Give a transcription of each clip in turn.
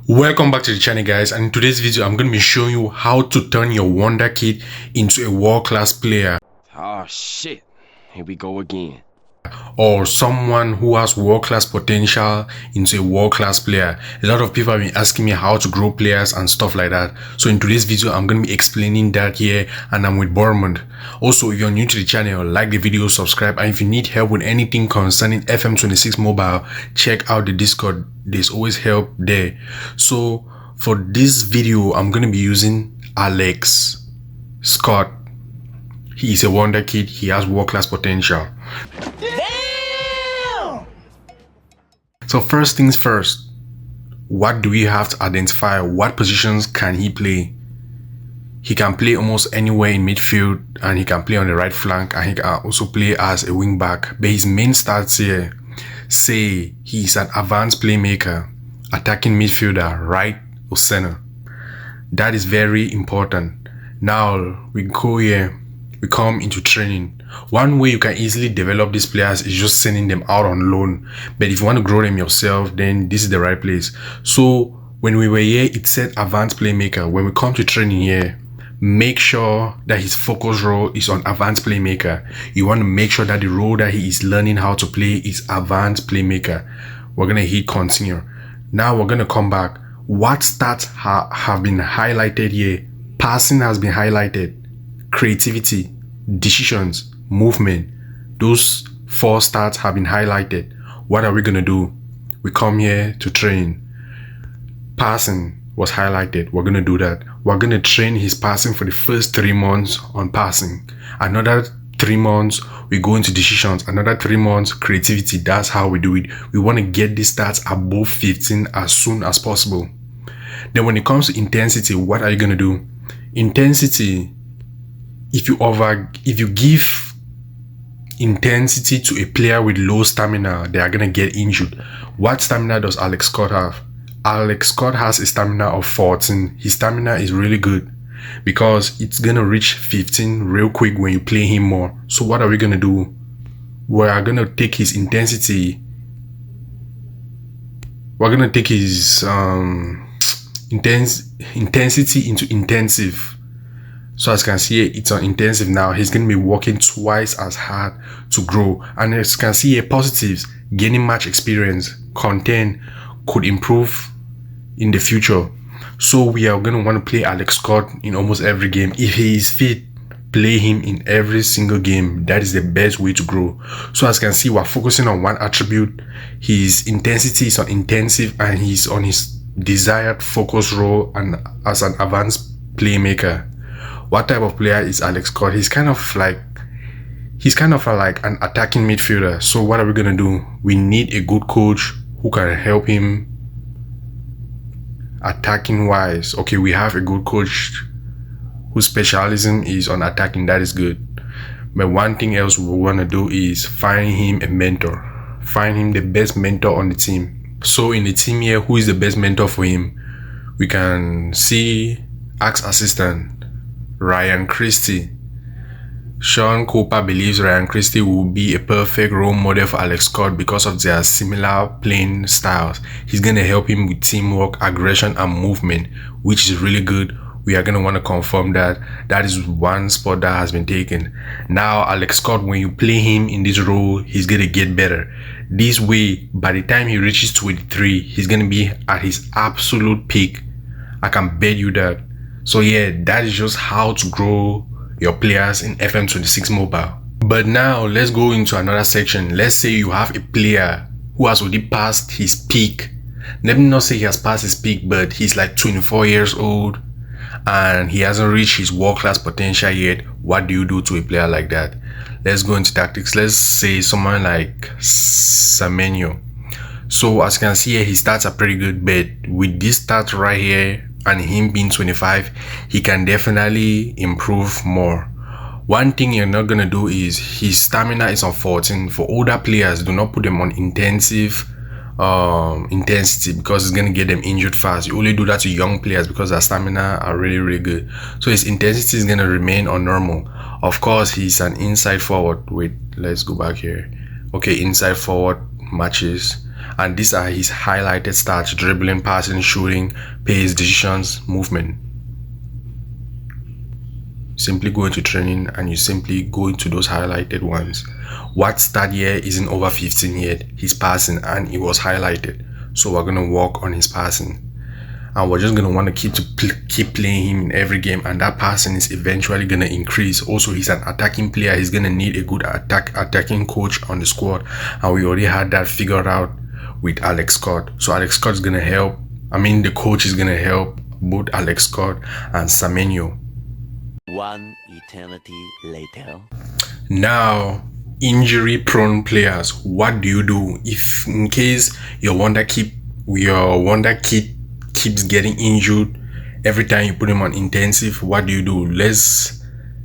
Welcome back to the channel, guys, and in today's video I'm going to be showing you how to turn your Wonderkid into a world-class player. Oh shit, here we go again. Or someone who has world-class potential into a world-class player. A lot of people have been asking me how to grow players and stuff like that. So in today's video I'm going to be explaining that here, and I'm with Bormund. Also, if you're new to the channel, like the video, subscribe, and if you need help with anything concerning FM26 Mobile, check out the Discord. There's always help there. So for this video I'm going to be using Alex Scott. He is a Wonderkid. He has world-class potential. Damn! So first things first, what do we have to identify? What positions can he play? He can play almost anywhere in midfield, and he can play on the right flank, and he can also play as a wing back. But his main stats here say he's an advanced playmaker, attacking midfielder, right or center. That is very important. Now we go here. We come into training. One way you can easily develop these players is just sending them out on loan. But if you want to grow them yourself, then this is the right place. So when we were here, it said advanced playmaker. When we come to training here, make sure that his focus role is on advanced playmaker. You want to make sure that the role that he is learning how to play is advanced playmaker. We're going to hit continue. Now we're going to come back. What stats have been highlighted here? Passing has been highlighted. Creativity, decisions, movement. Those 4 stats have been highlighted. What are we going to do? We come here to train. Passing was highlighted. We're going to do that. We're going to train his passing for the first 3 months on passing. Another 3 months, we go into decisions. Another 3 months, creativity. That's how we do it. We want to get these stats above 15 as soon as possible. Then when it comes to intensity, what are you going to do? Intensity, if you give intensity to a player with low stamina, they are going to get injured. What stamina does Alex Scott have? Alex Scott has a stamina of 14. His stamina is really good because it's going to reach 15 real quick when you play him more. So what are we going to do? We are going to take his intensity. We're going to take his intensity into intensive. So as you can see, it's on intensive now. He's going to be working twice as hard to grow. And as you can see here, positives, gaining match experience, content could improve in the future. So we are going to want to play Alex Scott in almost every game. If he is fit, play him in every single game. That is the best way to grow. So as you can see, we're focusing on one attribute. His intensity is on intensive, and he's on his desired focus role and as an advanced playmaker. What type of player is Alex Scott? He's kind of like an attacking midfielder. So what are we gonna do? We need a good coach who can help him attacking wise. Okay, we have a good coach whose specialism is on attacking. That is good. But one thing else we want to do is find him a mentor. Find him the best mentor on the team. So in the team here, who is the best mentor for him? We can see Axe assistant Ryan Christie. Sean Cooper believes Ryan Christie will be a perfect role model for Alex Scott because of their similar playing styles. He's going to help him with teamwork, aggression, and movement, which is really good. We are going to want to confirm that. That is one spot that has been taken. Now, Alex Scott, when you play him in this role, he's going to get better. This way, by the time he reaches 23, he's going to be at his absolute peak. I can bet you that. So yeah, that is just how to grow your players in FM26 Mobile. But now let's go into another section. Let's say you have a player who has already passed his peak. Let me not say he has passed his peak, but he's like 24 years old and he hasn't reached his world-class potential yet. What do you do to a player like that? Let's go into tactics. Let's say someone like Semenyo. So as you can see here, his stats are pretty good, but with this stats right here, and him being 25, he can definitely improve more. One thing you're not gonna do is his stamina is on 14. For older players, do not put them on intensive intensity because it's gonna get them injured fast. You only do that to young players because their stamina are really good. So his intensity is gonna remain on normal. Of course, he's an inside forward. Wait, let's go back here. Okay, inside forward matches. And these are his highlighted stats: dribbling, passing, shooting, pace, decisions, movement. Simply go into training and you simply go into those highlighted ones. What stat here isn't over 15 yet? His passing, and it was highlighted. So we're gonna work on his passing, and we're just gonna want to keep playing him in every game, and that passing is eventually gonna increase. Also, he's an attacking player. He's gonna need a good attacking coach on the squad, and we already had that figured out with Alex Scott. So Alex Scott is gonna help. The coach is gonna help both Alex Scott and Semenyo. One eternity later. Now, injury-prone players, what do you do if in case your Wonderkid keeps getting injured every time you put him on intensive? What do you do? Let's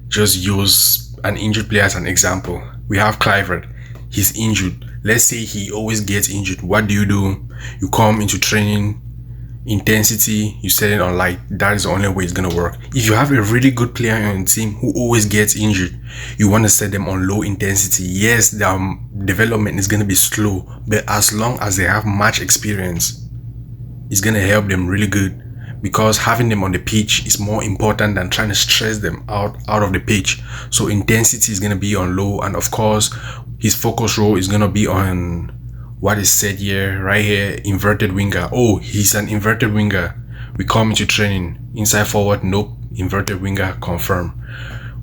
just use an injured player as an example. We have Clivert. He's injured. Let's say he always gets injured. What do? You come into training, intensity, you set it on light. That is the only way it's gonna work. If you have a really good player on your team who always gets injured, you want to set them on low intensity. Yes, their development is gonna be slow, but as long as they have match experience, it's gonna help them really good, because having them on the pitch is more important than trying to stress them out of the pitch. So intensity is gonna be on low, and of course his focus role is gonna be on what is said here, right here, inverted winger. Oh, he's an inverted winger. We come into training, inside forward, nope, inverted winger, confirm.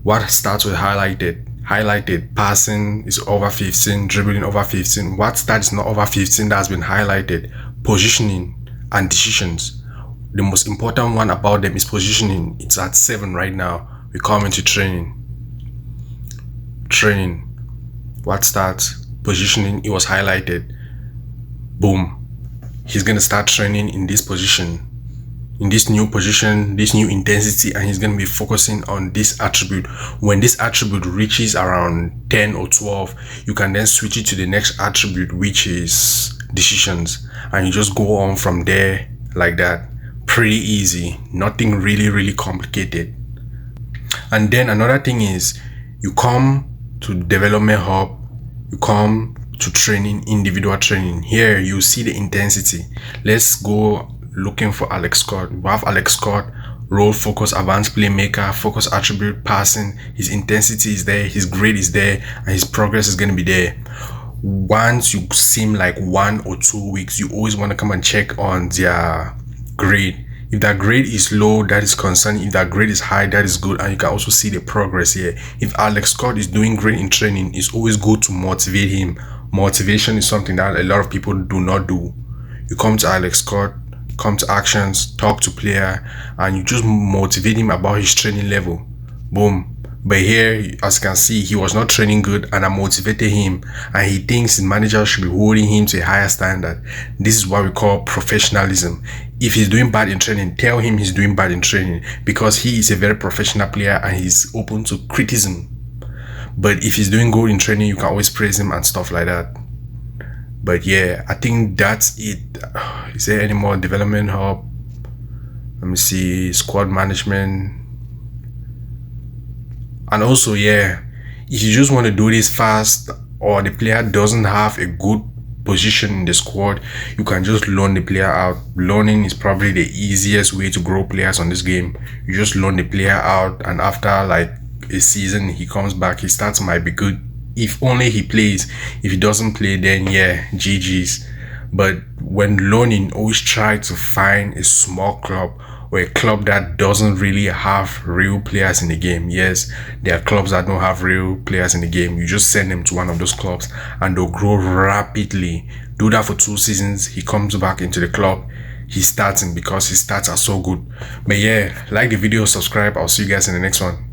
What starts with highlighted? Passing is over 15, dribbling over 15. What stat is not over 15 that has been highlighted? Positioning and decisions. The most important one about them is positioning. It's at 7 right now. We come into training. What starts? Positioning, it was highlighted. Boom, he's gonna start training in this position, in this new position, this new intensity, and he's gonna be focusing on this attribute. When this attribute reaches around 10 or 12, you can then switch it to the next attribute, which is decisions, and you just go on from there like that. Pretty easy, nothing really complicated. And then another thing is, you come to development hub, you come to training, individual training. Here you see the intensity. Let's go looking for Alex Scott. We have Alex Scott, role, focus, advanced playmaker, focus attribute, passing. His intensity is there, his grade is there, and his progress is going to be there. Once you seem like 1 or 2 weeks, you always want to come and check on their grade. If that grade is low, that is concerning. If that grade is high, that is good. And you can also see the progress here. If Alex Scott is doing great in training, it's always good to motivate him. Motivation is something that a lot of people do not do. You come to Alex Scott, come to actions, talk to player, and you just motivate him about his training level. Boom. But here, as you can see, he was not training good, and I motivated him, and he thinks his manager should be holding him to a higher standard. This is what we call professionalism. If he's doing bad in training, tell him he's doing bad in training, because he is a very professional player and he's open to criticism. But if he's doing good in training, you can always praise him and stuff like that. But yeah, I think that's it. Is there any more development hub? Let me see, squad management. And also, yeah, if you just want to do this fast, or the player doesn't have a good position in the squad, you can just loan the player out. Loaning is probably the easiest way to grow players on this game. You just loan the player out, and after like a season, he comes back, his stats might be good if only he plays. If he doesn't play, then yeah, GG's. But when loaning, always try to find a small club, or a club that doesn't really have real players in the game. Yes, there are clubs that don't have real players in the game. You just send them to one of those clubs and they'll grow rapidly. Do that for 2 seasons, he comes back into the club, he's starting, because his stats are so good. But yeah, like the video, subscribe. I'll see you guys in the next one.